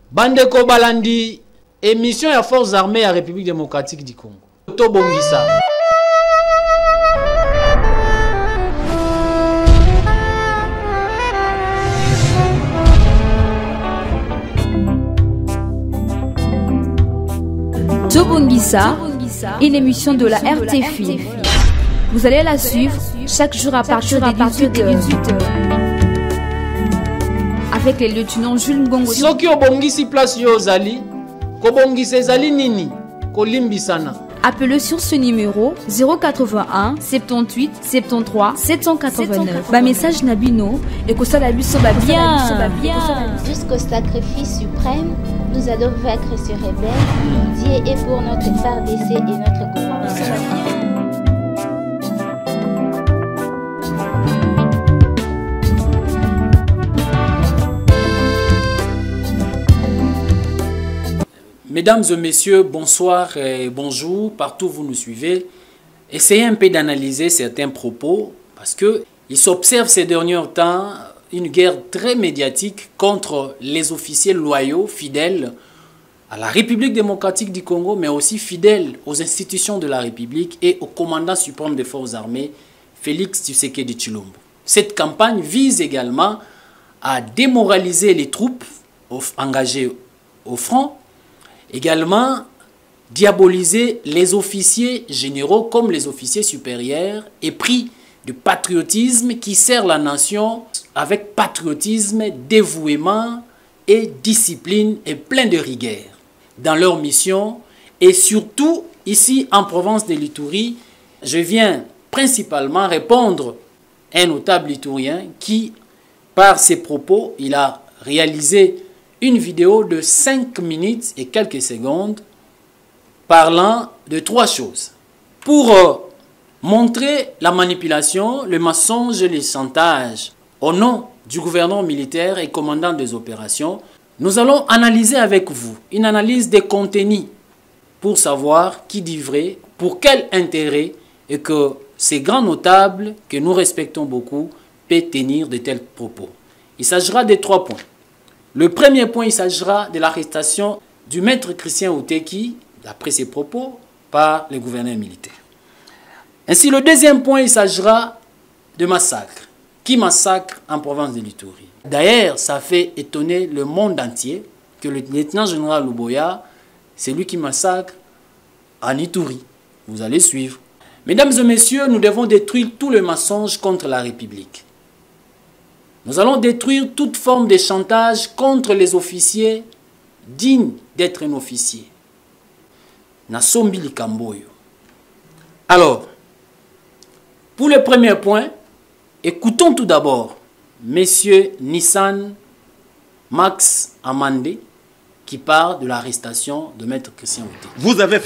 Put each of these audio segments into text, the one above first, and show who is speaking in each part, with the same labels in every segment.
Speaker 1: Bandeko Balandi, émission ya Forces armées à République démocratique du Congo. Tobongisa.
Speaker 2: Tobongisa, une émission de la RTFI. Vous allez la suivre chaque jour à partir de 18h. Avec les lieutenants Jules Ngongo.
Speaker 1: Soki obongisi place yo zali, kobongise zali nini, kolimbisana.
Speaker 2: Appelez sur ce numéro 081 78 73 789. Ba message Nabino et que ça la biso ba bien.
Speaker 3: Jusqu'au sacrifice suprême, nous allons vaincre ce rebelle. Dieu est pour notre FARDC et notre gouvernement.
Speaker 1: Mesdames et messieurs, bonsoir et bonjour, partout où vous nous suivez. Essayez un peu d'analyser certains propos parce qu'il s'observe ces derniers temps une guerre très médiatique contre les officiers loyaux, fidèles à la République démocratique du Congo, mais aussi fidèles aux institutions de la République et au commandant suprême des forces armées, Félix Tshisekedi Tshilombo. Cette campagne vise également à démoraliser les troupes engagées au front, également diaboliser les officiers généraux comme les officiers supérieurs épris de patriotisme qui sert la nation avec patriotisme, dévouement et discipline et plein de rigueur dans leur mission. Et surtout, ici en province de l'Ituri, je viens principalement répondre à un notable iturien qui, par ses propos, il a réalisé une vidéo de 5 minutes et quelques secondes parlant de 3 choses. Pour montrer la manipulation, le mensonge et le chantage au nom du gouvernement militaire et commandant des opérations, nous allons analyser avec vous une analyse des contenus pour savoir qui dit vrai, pour quel intérêt et que ces grands notables que nous respectons beaucoup peuvent tenir de tels propos. Il s'agira de 3 points. Le premier point, il s'agira de l'arrestation du maître Christian Outeki, d'après ses propos, par le gouverneur militaire. Ainsi, le deuxième point, il s'agira de massacre. Qui massacre en province de l'Ituri? D'ailleurs, ça fait étonner le monde entier que le lieutenant-général Luboya, c'est lui qui massacre en Ituri. Vous allez suivre. Mesdames et messieurs, nous devons détruire tout le mensonge contre la République. Nous allons détruire toute forme de chantage contre les officiers dignes d'être un officier. Nasombi Likamboyo. Alors, pour le premier point, écoutons tout d'abord Monsieur Nissan Max Amandé qui parle de l'arrestation de Maître Christian Outeki.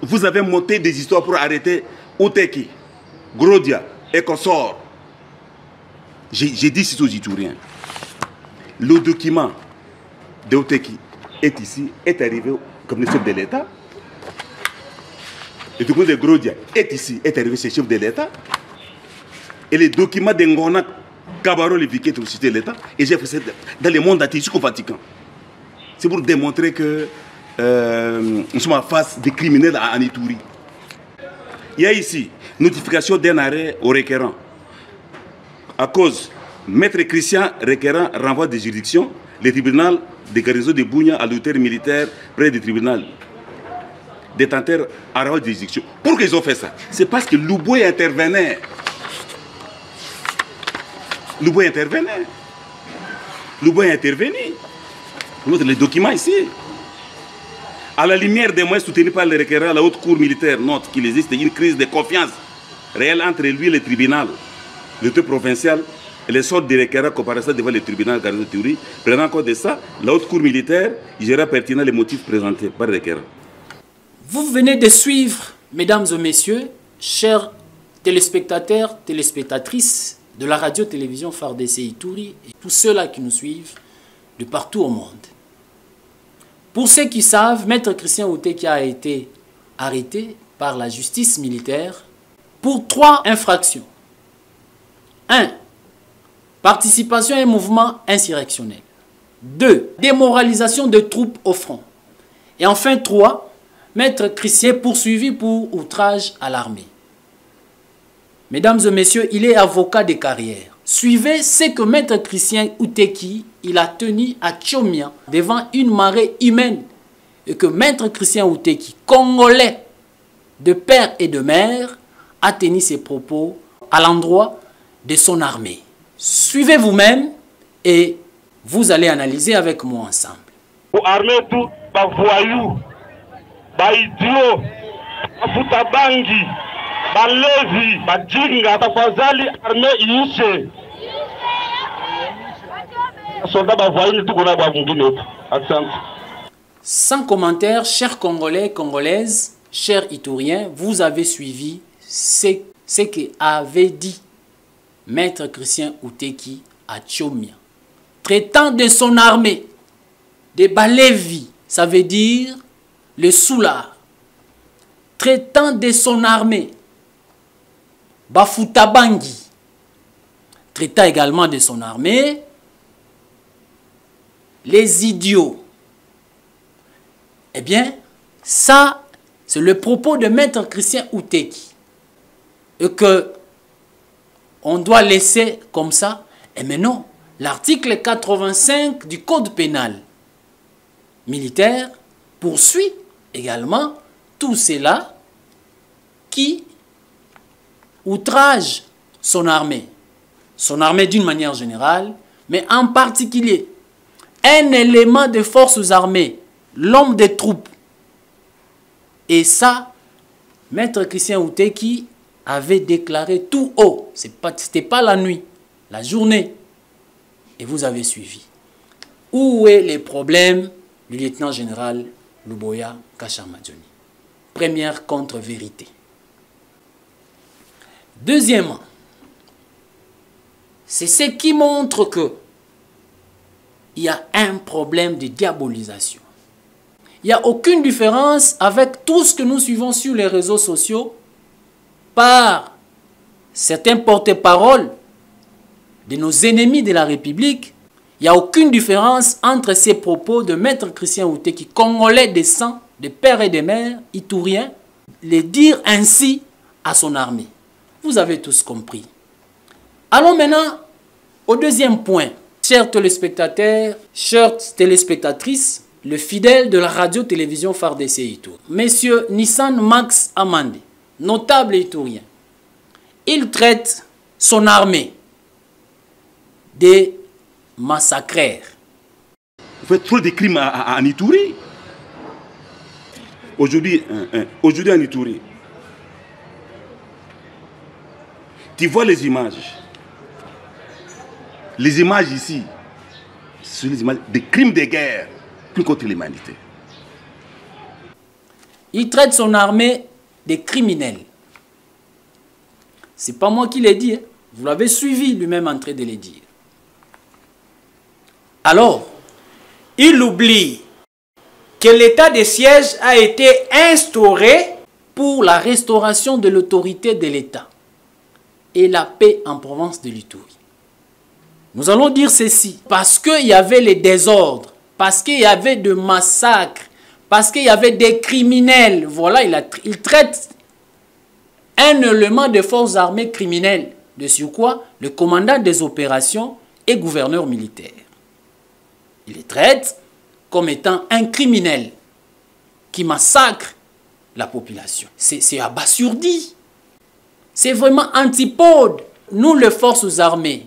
Speaker 4: Vous avez monté des histoires pour arrêter Outeki, Grodia et consorts. J'ai dit c'est aux Ituriens. Le document d'Outeki est ici, est arrivé comme le chef de l'État. Le document de Grodia est ici, est arrivé chez le chef de l'État. Et le document de Ngona Kabaro, le vicaire de l'État, et j'ai fait ça dans le monde entier jusqu'au Vatican. C'est pour démontrer que nous sommes en face des criminels en Ituri. Il y a ici notification d'un arrêt au requérant. À cause, Maître Christian requérant renvoi de juridiction, le tribunal de garnison de Bounia à l'autorité militaire près du tribunal détenteur à renvoi de juridiction. Pourquoi ils ont fait ça? C'est parce que Louboy intervenait. Louboy intervenait. Louboy intervenu. Vous montrez les documents ici. À la lumière des moyens soutenus par le requérant, la haute cour militaire note qu'il existe une crise de confiance réelle entre lui et le tribunal. L'autorité provinciale et les sortes de requérants comparaissant devant le tribunal de Théorie. Prenant en compte de ça, la haute cour militaire jugera pertinent les motifs présentés par le requérant.
Speaker 1: Vous venez de suivre, mesdames et messieurs, chers téléspectateurs, téléspectatrices de la radio-télévision FARDC Ituri et tous ceux-là qui nous suivent de partout au monde. Pour ceux qui savent, Maître Christian Outeki a été arrêté par la justice militaire pour 3 infractions. 1. Participation à un mouvement insurrectionnel. 2. Démoralisation de troupes au front. Et enfin 3. Maître Christien poursuivi pour outrage à l'armée. Mesdames et messieurs, il est avocat de carrière. Suivez ce que Maître Christien Outeki, il a tenu à Tchomia devant une marée humaine. Et que Maître Christien Outeki, congolais de père et de mère, a tenu ses propos à l'endroit de son armée. Suivez vous-même et vous allez analyser avec moi ensemble.
Speaker 5: Pour armer tout, ba voyou, ba idiot, ba futabangi, ba levi, ba jinga, ba fazali, armée iishe. Soldat ba voyou, tout qu'on a ba mungine. Accent.
Speaker 1: Sans commentaire, chers Congolais, Congolaises, chers Itouriens, vous avez suivi ce qu'avait dit Maître Christien Outeki à Tchomia, traitant de son armée des Balevi, ça veut dire le soulard, traitant de son armée Bafutabangi, traitant également de son armée les idiots. Eh bien, ça, c'est le propos de Maître Christien Outeki. Et que on doit laisser comme ça. Et mais non, l'article 85 du Code pénal militaire poursuit également tout cela qui outrage son armée d'une manière générale, mais en particulier un élément des forces armées, l'homme des troupes. Et ça, Maître Christien Outeki avait déclaré tout haut. Ce n'était pas la nuit, la journée. Et vous avez suivi. Où est les problèmes du lieutenant-général Luboya Kashamadjoni? Première contre-vérité. Deuxièmement, c'est ce qui montre que il y a un problème de diabolisation. Il n'y a aucune différence avec tout ce que nous suivons sur les réseaux sociaux par certains porte-paroles de nos ennemis de la République. Il n'y a aucune différence entre ces propos de Maître Christien Outeki, congolais de sang, de père et de mère, itourien, les dire ainsi à son armée. Vous avez tous compris. Allons maintenant au deuxième point. Chers téléspectateurs, chères téléspectatrices, le fidèle de la radio-télévision FARDC Itour, Monsieur Nissan Max Amandi, notable itourien, il traite son armée des massacreurs.
Speaker 4: Vous faites trop de crimes en Ituri. Aujourd'hui en Ituri, tu vois les images. Les images ici, ce sont les images des crimes de guerre contre l'humanité.
Speaker 1: Il traite son armée des criminels. C'est pas moi qui l'ai dit, hein. Vous l'avez suivi lui-même en train de le dire. Alors, il oublie que l'état de siège a été instauré pour la restauration de l'autorité de l'État et la paix en province de l'Ituri. Nous allons dire ceci, parce qu'il y avait les désordres, parce qu'il y avait des massacres, parce qu'il y avait des criminels. Voilà, il traite un élément de forces armées criminelles. De sur quoi le commandant des opérations est gouverneur militaire. Il les traite comme étant un criminel qui massacre la population. C'est abasourdi. C'est vraiment antipode. Nous, les forces armées,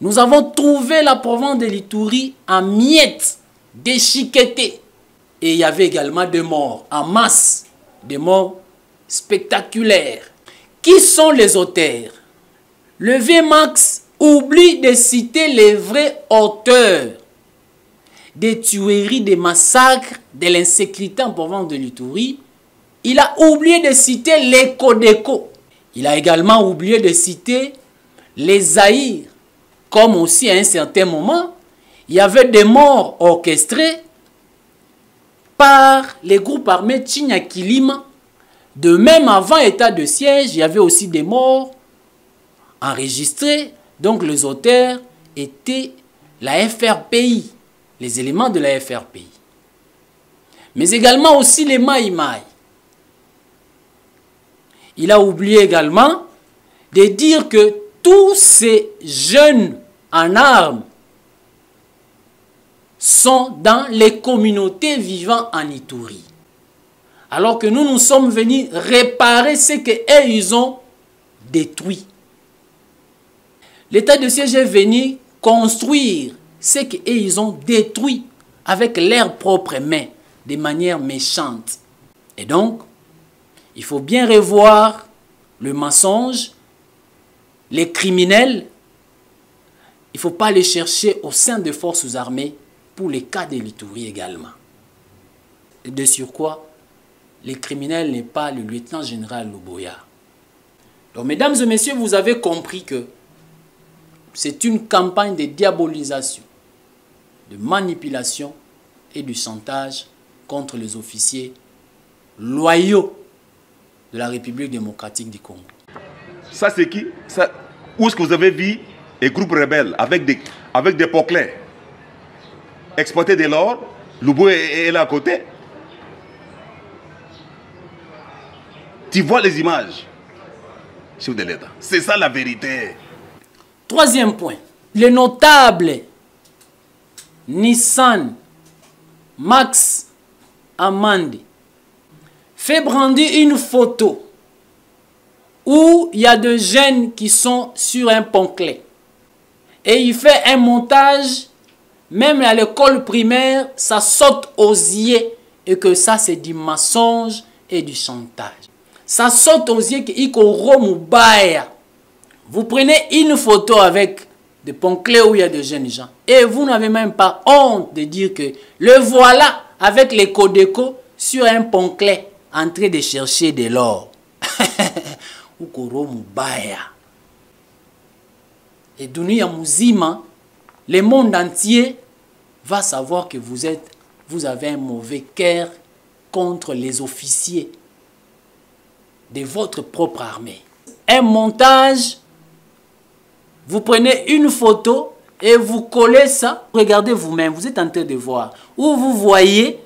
Speaker 1: nous avons trouvé la province de l'Ituri en miettes, déchiquetée. Et il y avait également des morts en masse, des morts spectaculaires. Qui sont les auteurs? Le VMAX oublie de citer les vrais auteurs des tueries, des massacres, de l'insécurité en province de l'Ituri. Il a oublié de citer les Codeco. Il a également oublié de citer les Zaïre. Comme aussi à un certain moment, il y avait des morts orchestrés par les groupes armés Tchinyakilima. De même, avant état de siège, il y avait aussi des morts enregistrés. Donc les auteurs étaient la FRPI, les éléments de la FRPI, mais également aussi les Maïmaï. Il a oublié également de dire que tous ces jeunes en armes sont dans les communautés vivant en Ituri. Alors que nous sommes venus réparer ce qu'eux, ils ont détruit. L'état de siège est venu construire ce qu'eux, ils ont détruit avec leurs propres mains, de manière méchante. Et donc, il faut bien revoir le mensonge, les criminels. Il ne faut pas les chercher au sein des forces armées pour les cas de l'Ituri également. Et de surcroît, les criminels n'est pas le lieutenant-général Luboya. Donc, mesdames et messieurs, vous avez compris que c'est une campagne de diabolisation, de manipulation et de chantage contre les officiers loyaux de la République démocratique du Congo.
Speaker 4: Ça, c'est qui? Ça, où est-ce que vous avez vu les groupes rebelles avec des poclets exploiter de l'or? Luboya est là à côté. Tu vois les images, chef de l'État. C'est ça la vérité.
Speaker 1: Troisième point, le notable Nissan Max Amandi fait brandir une photo où il y a des jeunes qui sont sur un pont clé. Et il fait un montage, même à l'école primaire, ça saute aux yeux et que ça c'est du mensonge et du chantage. Ça saute aux yeux qu'il Mubaya. Vous prenez une photo avec des ponts clés où il y a des jeunes gens et vous n'avez même pas honte de dire que le voilà avec les Codeco sur un pont clé en train de chercher de l'or. Et Dunia Muzima, le monde entier va savoir que vous avez un mauvais cœur contre les officiers de votre propre armée. Un montage, vous prenez une photo et vous collez ça. Regardez vous-même, vous êtes en train de voir. Où vous voyez,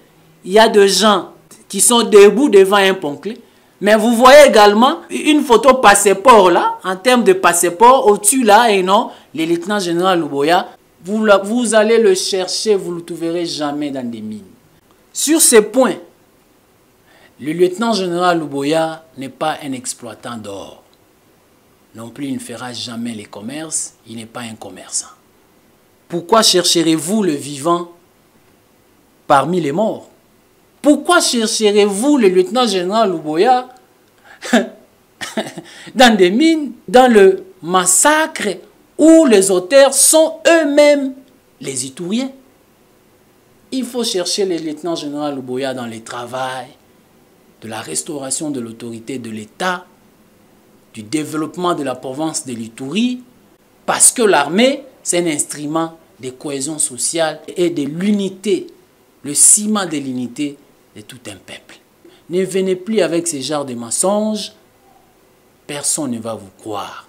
Speaker 1: il y a des gens qui sont debout devant un pont clé. Mais vous voyez également une photo passeport là, en termes de passeport, au-dessus là, et non, le lieutenant-général Luboya. Vous allez le chercher, vous ne le trouverez jamais dans des mines. Sur ces points, le lieutenant-général Luboya n'est pas un exploitant d'or. Non plus, il ne fera jamais les commerces, il n'est pas un commerçant. Pourquoi chercherez-vous le vivant parmi les morts? Pourquoi chercherez-vous le lieutenant-général Luboya dans des mines, dans le massacre où les auteurs sont eux-mêmes les Ituriens? Il faut chercher le lieutenant-général Luboya dans les travaux de la restauration de l'autorité de l'État, du développement de la province de l'Ituri, parce que l'armée, c'est un instrument de cohésion sociale et de l'unité, le ciment de l'unité de tout un peuple. Ne venez plus avec ce genre de mensonges, personne ne va vous croire.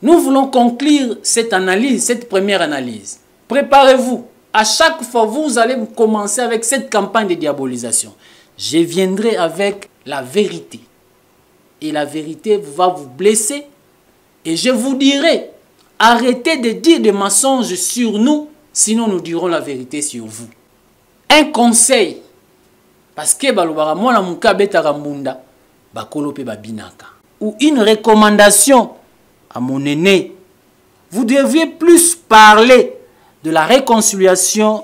Speaker 1: Nous voulons conclure cette analyse, cette première analyse. Préparez-vous. À chaque fois, vous allez commencer avec cette campagne de diabolisation. Je viendrai avec la vérité. Et la vérité va vous blesser. Et je vous dirai, arrêtez de dire des mensonges sur nous, sinon nous dirons la vérité sur vous. Un conseil, parce que ou une recommandation à mon aîné, vous deviez plus parler de la réconciliation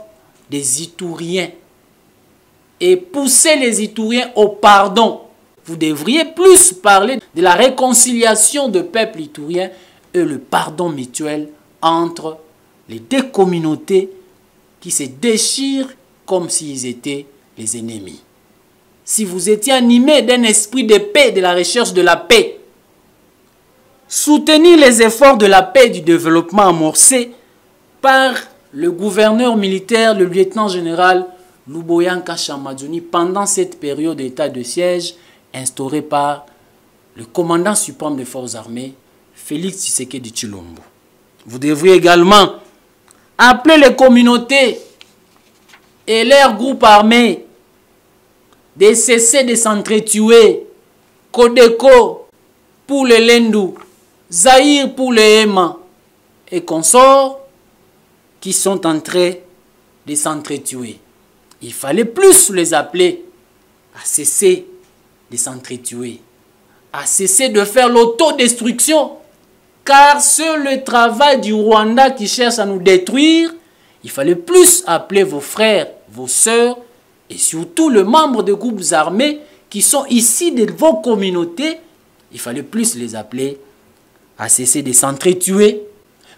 Speaker 1: des Ituriens et pousser les Ituriens au pardon. Vous devriez plus parler de la réconciliation du peuple iturien et le pardon mutuel entre les deux communautés qui se déchirent comme s'ils étaient les ennemis. Si vous étiez animé d'un esprit de paix, de la recherche de la paix, soutenir les efforts de la paix et du développement amorcés par le gouverneur militaire, le lieutenant-général Luboya Nkashamadjouni pendant cette période d'état de siège instaurée par le commandant suprême des forces armées, Félix Tshisekedi Tshilombo. Vous devriez également appeler les communautés et leurs groupes armés de cesser de s'entretuer. Codeco pour les Lendou, Zahir pour les Ema et consorts qui sont en train de s'entretuer. Il fallait plus les appeler à cesser de s'entretuer, à cesser de faire l'autodestruction, car c'est le travail du Rwanda qui cherche à nous détruire. Il fallait plus appeler vos frères, vos sœurs et surtout les membres de groupes armés qui sont ici de vos communautés. Il fallait plus les appeler à cesser de s'entretuer.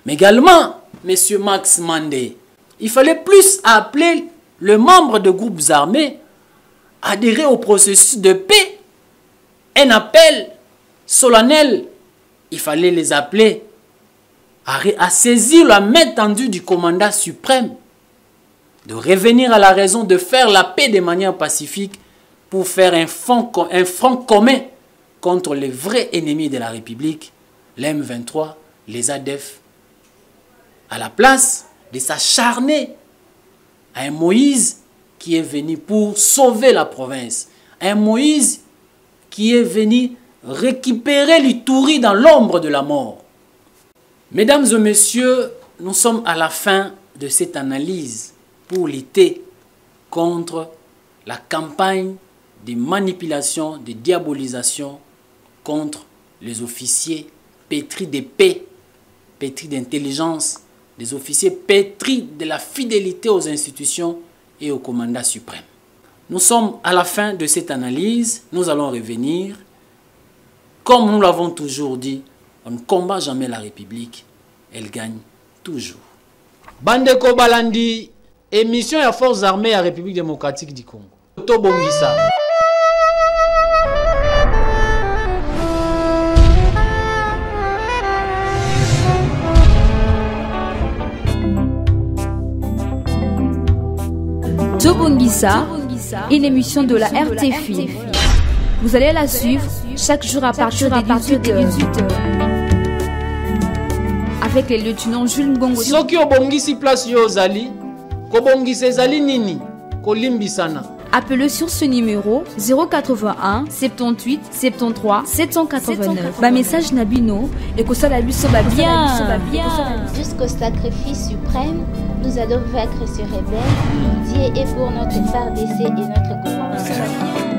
Speaker 1: Mais également, M. Max Mandé, il fallait plus appeler les membres de groupes armés à adhérer au processus de paix. Un appel solennel. Il fallait les appeler à saisir la main tendue du commandant suprême, de revenir à la raison, de faire la paix de manière pacifique pour faire un front commun contre les vrais ennemis de la République, les M23, les ADF, à la place de s'acharner à un Moïse qui est venu pour sauver la province, un Moïse qui est venu récupérer l'Ituri dans l'ombre de la mort. Mesdames et messieurs, nous sommes à la fin de cette analyse pour lutter contre la campagne de manipulation, de diabolisation contre les officiers pétris de paix, pétris d'intelligence, des officiers pétris de la fidélité aux institutions et au commandant suprême. Nous sommes à la fin de cette analyse. Nous allons revenir. Comme nous l'avons toujours dit, on ne combat jamais la République, elle gagne toujours. Bandeko Balandi, émission à Forces armées à République démocratique du Congo. Tobongisa.
Speaker 2: Tobongisa, une émission de la RTFI. Vous allez la suivre chaque jour à partir de 18h. Avec les lieutenants Jules Ngongo.
Speaker 1: Soki obongisi place yo zali, kobongise zali nini, kolimbisana.
Speaker 2: Appelez sur ce numéro 081 78 73 789. Ba message Nabino et que ça la luce va bien.
Speaker 3: Jusqu'au sacrifice suprême, nous allons vaincre ce rebelle. Dieu est pour notre phare d'essai et notre gouvernement.